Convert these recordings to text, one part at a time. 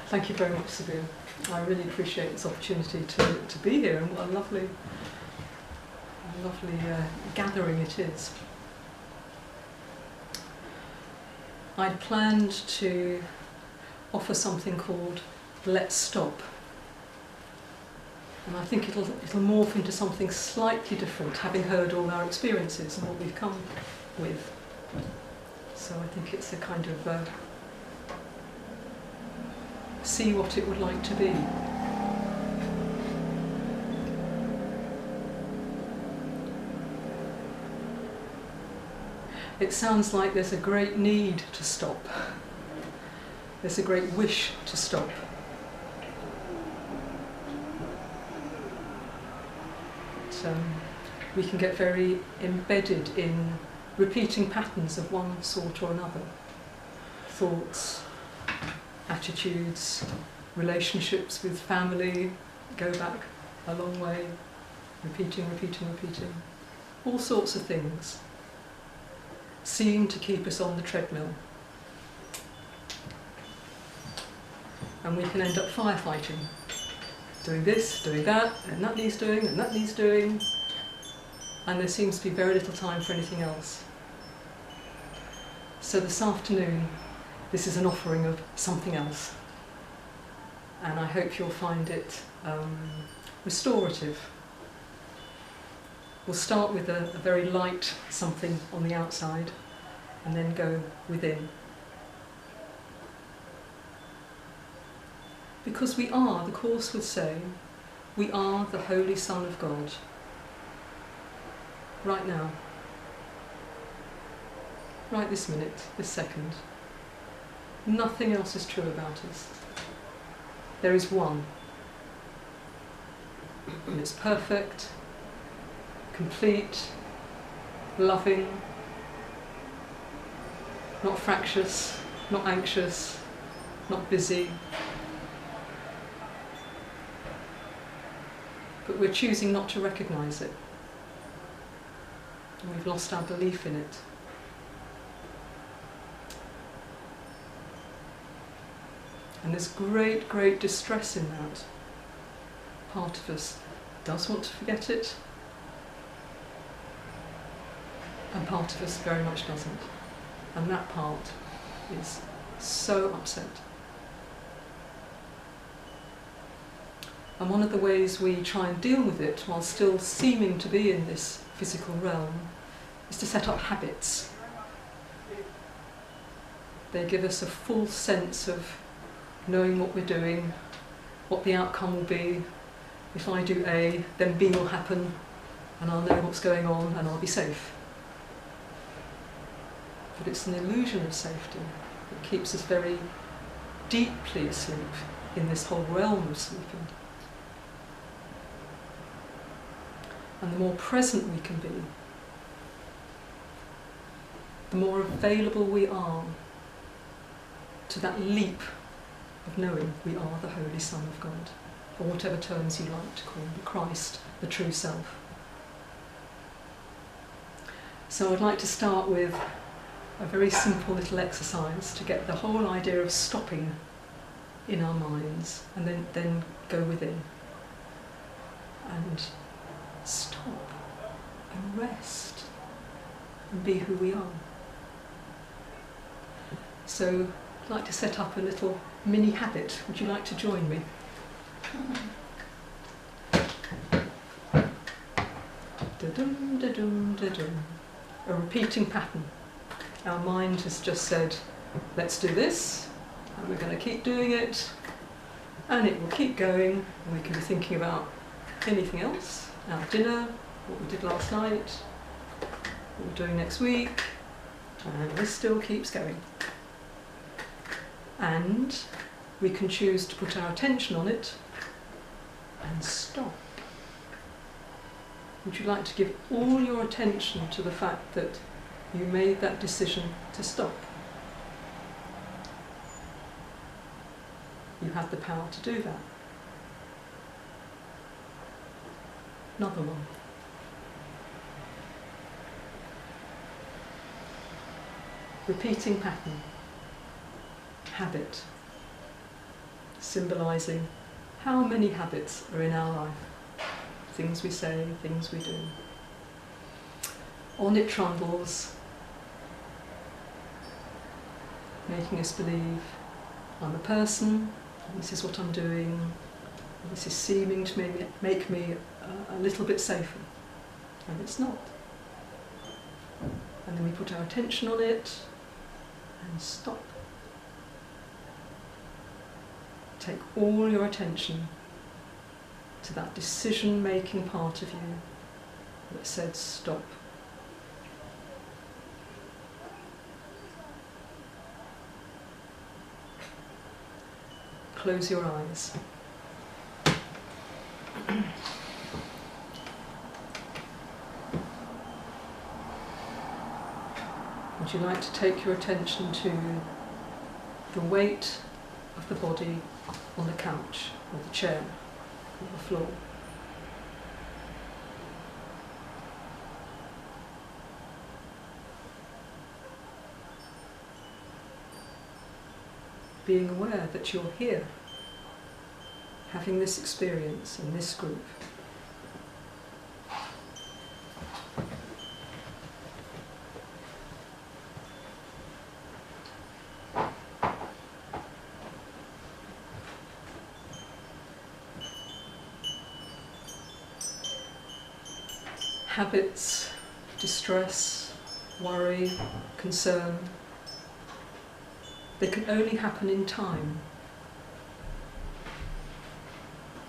Thank you very much, Sabbir. I really appreciate this opportunity to be here, and what a lovely gathering it is. I'd planned to offer something called Let's Stop. And I think it'll morph into something slightly different, having heard all our experiences and what we've come with. So I think it's a kind of see what it would like to be. It sounds like there's a great need to stop. There's a great wish to stop. We can get very embedded in repeating patterns of one sort or another. Thoughts, attitudes, relationships with family go back a long way, repeating. All sorts of things seem to keep us on the treadmill. And we can end up firefighting. Doing this, doing that, and that needs doing, and that needs doing, and there seems to be very little time for anything else. So this afternoon, this is an offering of something else, and I hope you'll find it restorative. We'll start with a very light something on the outside, and then go within. Because we are, the Course would say, we are the Holy Son of God. Right now. Right this minute, this second. Nothing else is true about us. There is one. And it's perfect, complete, loving, not fractious, not anxious, not busy. But we're choosing not to recognise it. And we've lost our belief in it. And there's great, great distress in that. Part of us does want to forget it, and part of us very much doesn't. And that part is so upset. And one of the ways we try and deal with it while still seeming to be in this physical realm is to set up habits. They give us a full sense of knowing what we're doing, what the outcome will be. If I do A, then B will happen, and I'll know what's going on and I'll be safe. But it's an illusion of safety. It keeps us very deeply asleep in this whole realm of sleeping. And the more present we can be, the more available we are to that leap of knowing we are the Holy Son of God, or whatever terms you like to call the Christ, the true self. So I'd like to start with a very simple little exercise to get the whole idea of stopping in our minds, and then go within. And stop and rest and be who we are. So I'd like to set up a little mini habit. Would you like to join me? Da-dum, da-dum, da-dum. A repeating pattern. Our mind has just said, let's do this, and we're going to keep doing it, and it will keep going, and we can be thinking about anything else, our dinner, what we did last night, what we're doing next week, and this still keeps going. And we can choose to put our attention on it and stop. Would you like to give all your attention to the fact that you made that decision to stop? You have the power to do that. Another one. repeating pattern, habit, symbolising how many habits are in our life. Things we say, things we do. On it trundles, making us believe I'm a person, this is what I'm doing, this is seeming to make me a little bit safer, and it's not. And then we put our attention on it and stop. Take all your attention to that decision-making part of you that said stop. Close your eyes. Would you like to take your attention to the weight of the body on the couch, or the chair, or the floor? Being aware that you're here, having this experience in this group. Habits, distress, worry, concern, they can only happen in time.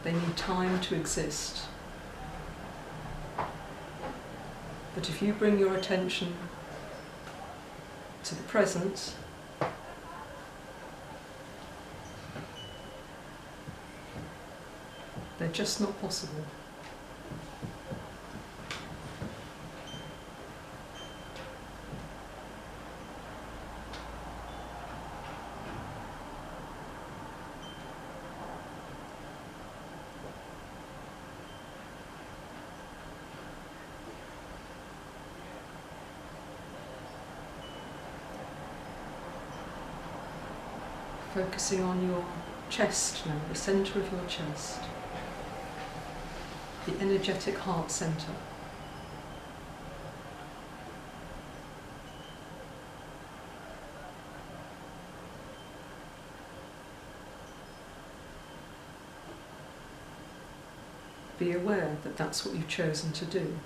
They need time to exist. But if you bring your attention to the present, they're just not possible. Focusing on your chest now, the centre of your chest, the energetic heart centre. Be aware that that's what you've chosen to do.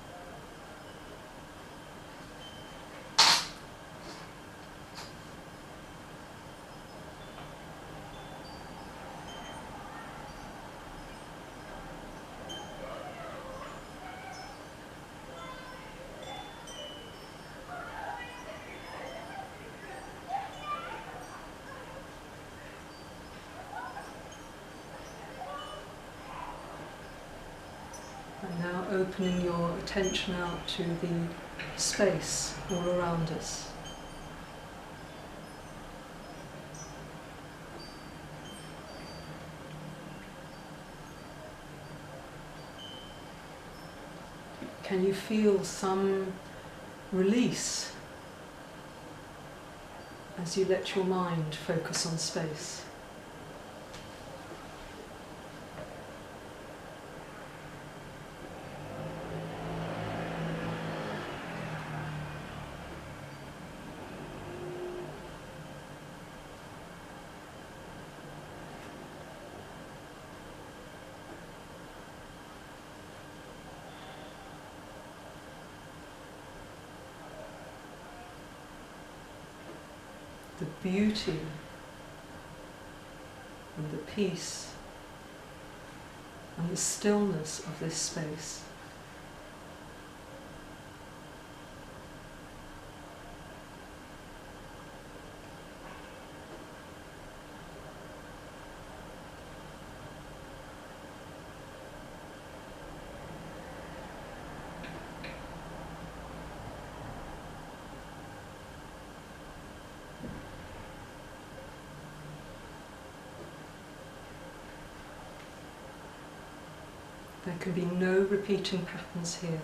And now opening your attention out to the space all around us. Can you feel some release as you let your mind focus on space? The beauty and the peace and the stillness of this space. There can be no repeating patterns here.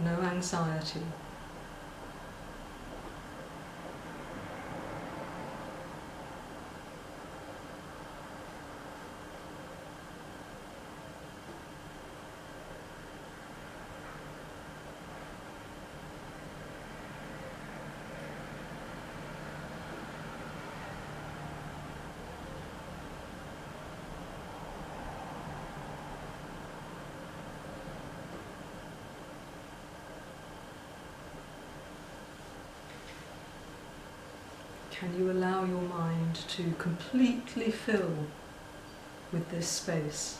no anxiety. Can you allow your mind to completely fill with this space?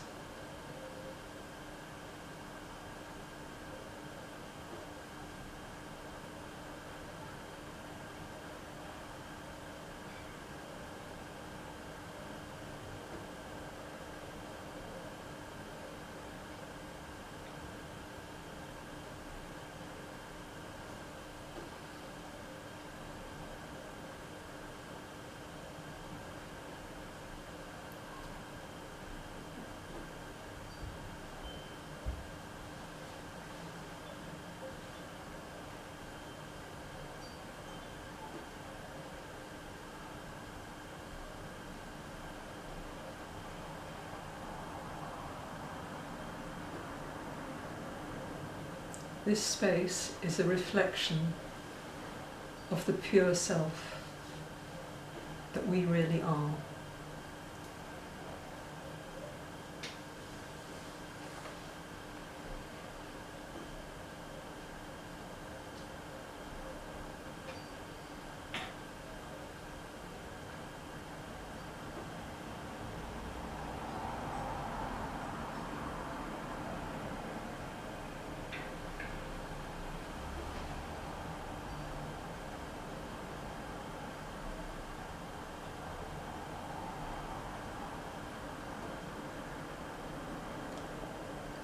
This space is a reflection of the pure self that we really are.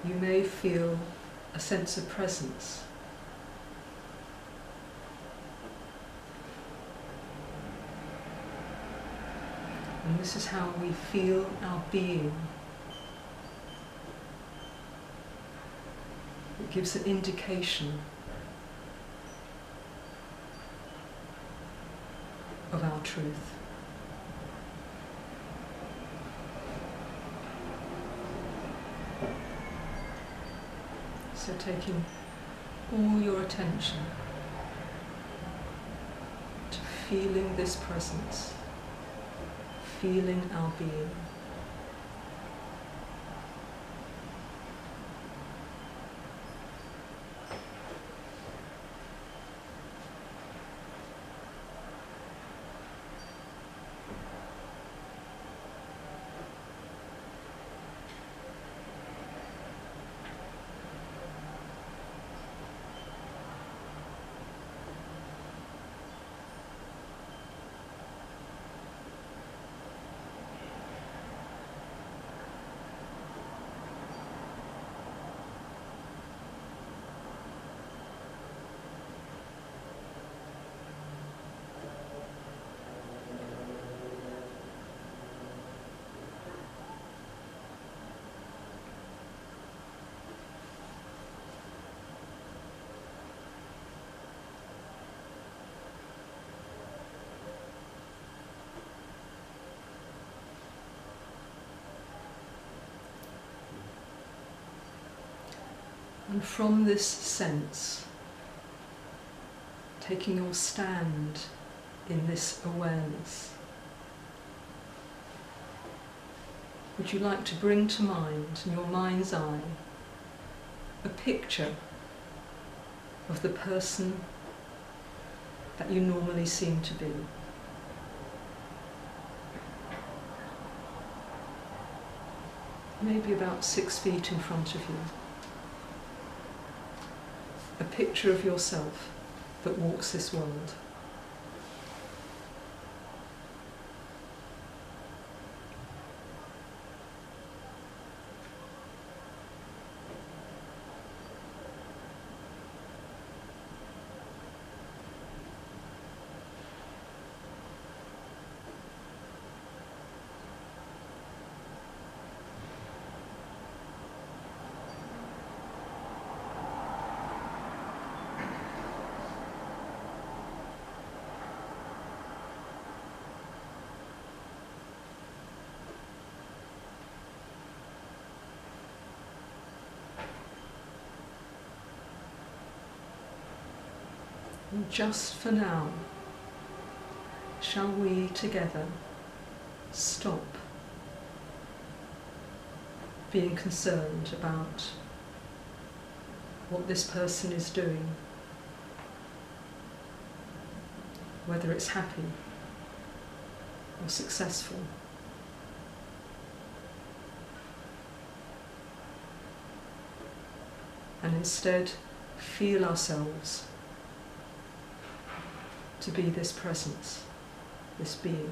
You may feel a sense of presence. And this is how we feel our being. It gives an indication of our truth. So taking all your attention to feeling this presence, feeling our being. And from this sense, taking your stand in this awareness, would you like to bring to mind, in your mind's eye, a picture of the person that you normally seem to be? Maybe about 6 feet in front of you. A picture of yourself that walks this world. And just for now, shall we together stop being concerned about what this person is doing, whether it's happy or successful. And instead feel ourselves to be this presence, this being.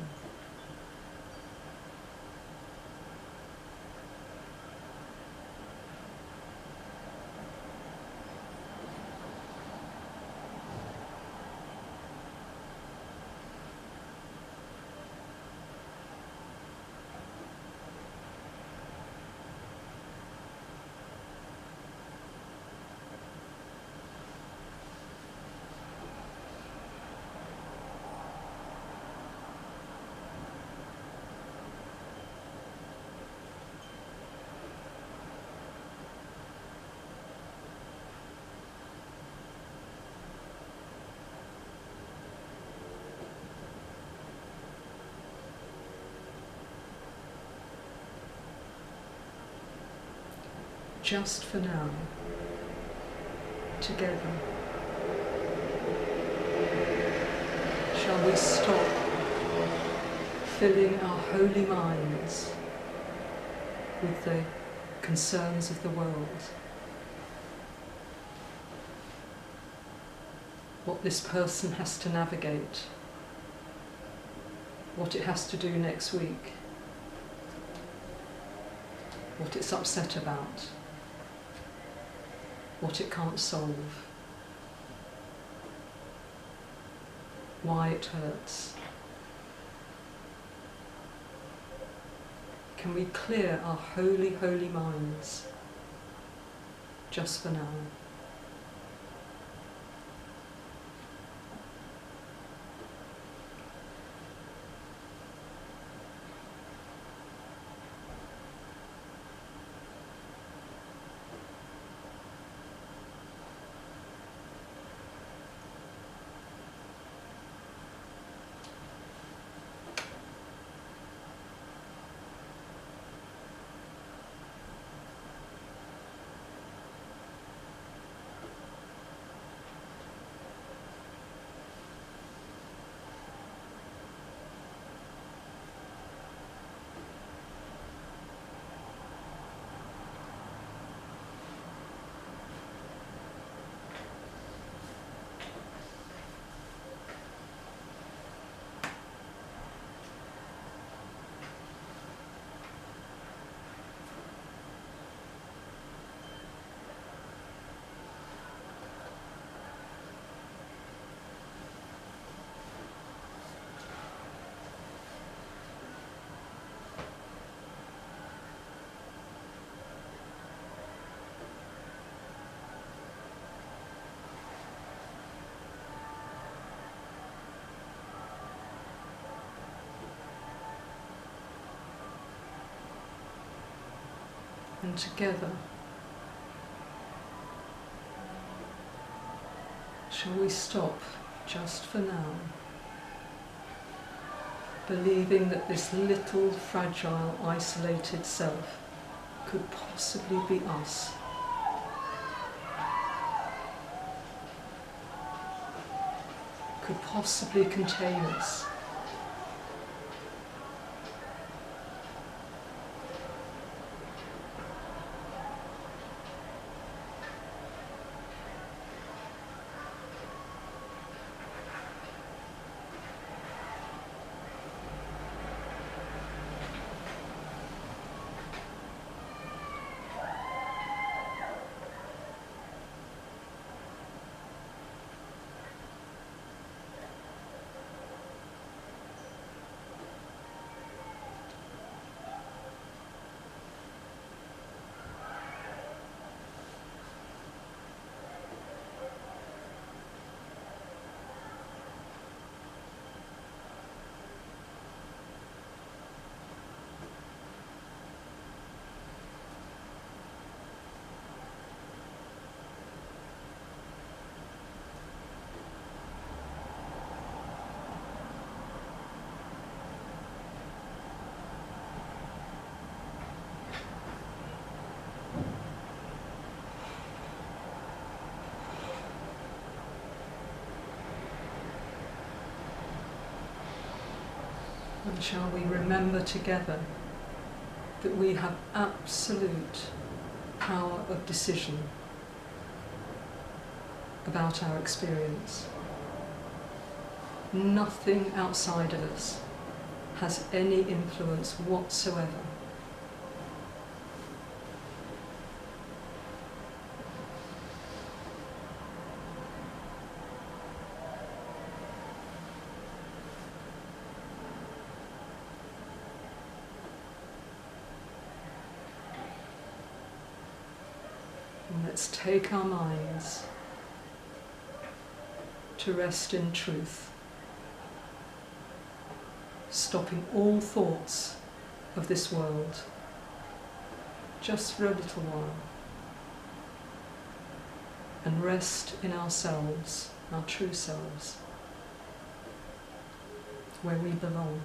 Just for now, together, shall we stop filling our holy minds with the concerns of the world, what this person has to navigate, what it has to do next week, what it's upset about, what it can't solve, why it hurts. Can we clear our holy, holy minds just for now? And together, shall we stop just for now, believing that this little, fragile, isolated self could possibly be us? Could possibly contain us? And shall we remember together that we have absolute power of decision about our experience. Nothing outside of us has any influence whatsoever. And let's take our minds to rest in truth, stopping all thoughts of this world, just for a little while, and rest in ourselves, our true selves, where we belong.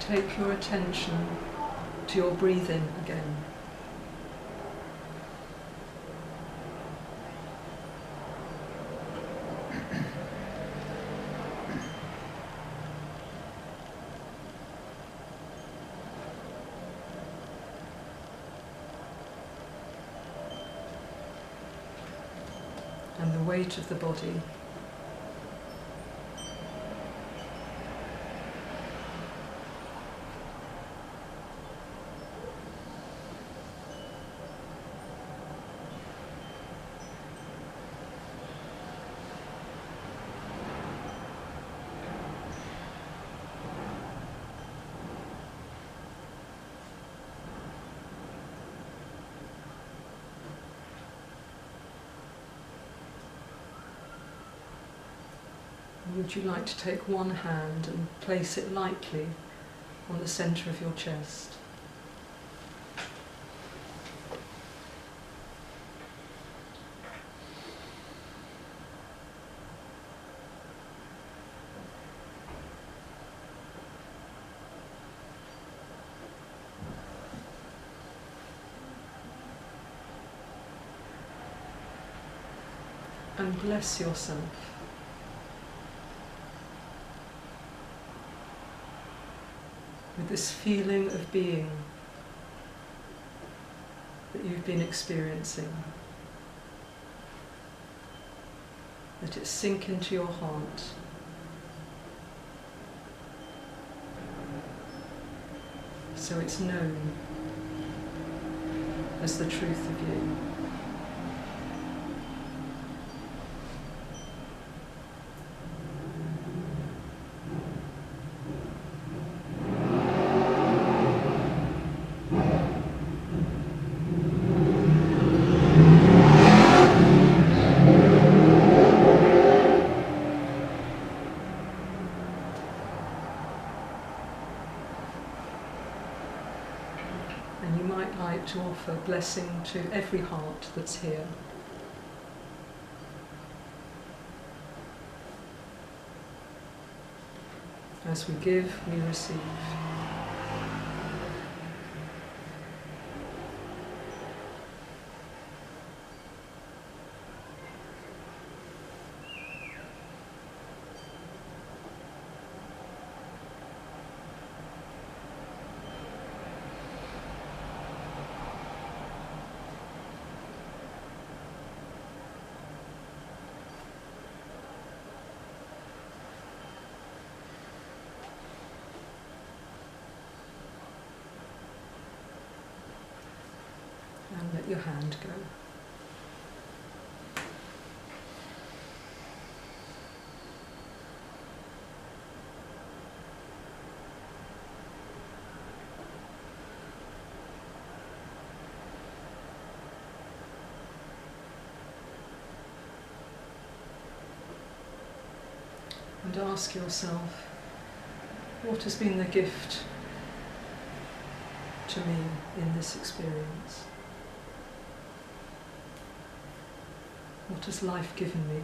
Take your attention to your breathing again. And the weight of the body Would you like to take one hand and place it lightly on the centre of your chest? And bless yourself. With this feeling of being that you've been experiencing. Let it sink into your heart. So it's known as the truth of you. And you might like to offer blessing to every heart that's here. As we give, we receive. And let your hand go. And ask yourself, what has been the gift to me in this experience? What has life given me?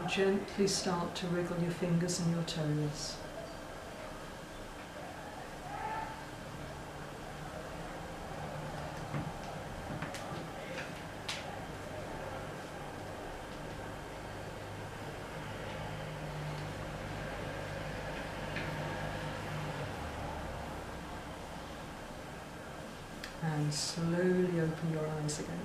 Gently start to wriggle your fingers and your toes. And slowly open your eyes again.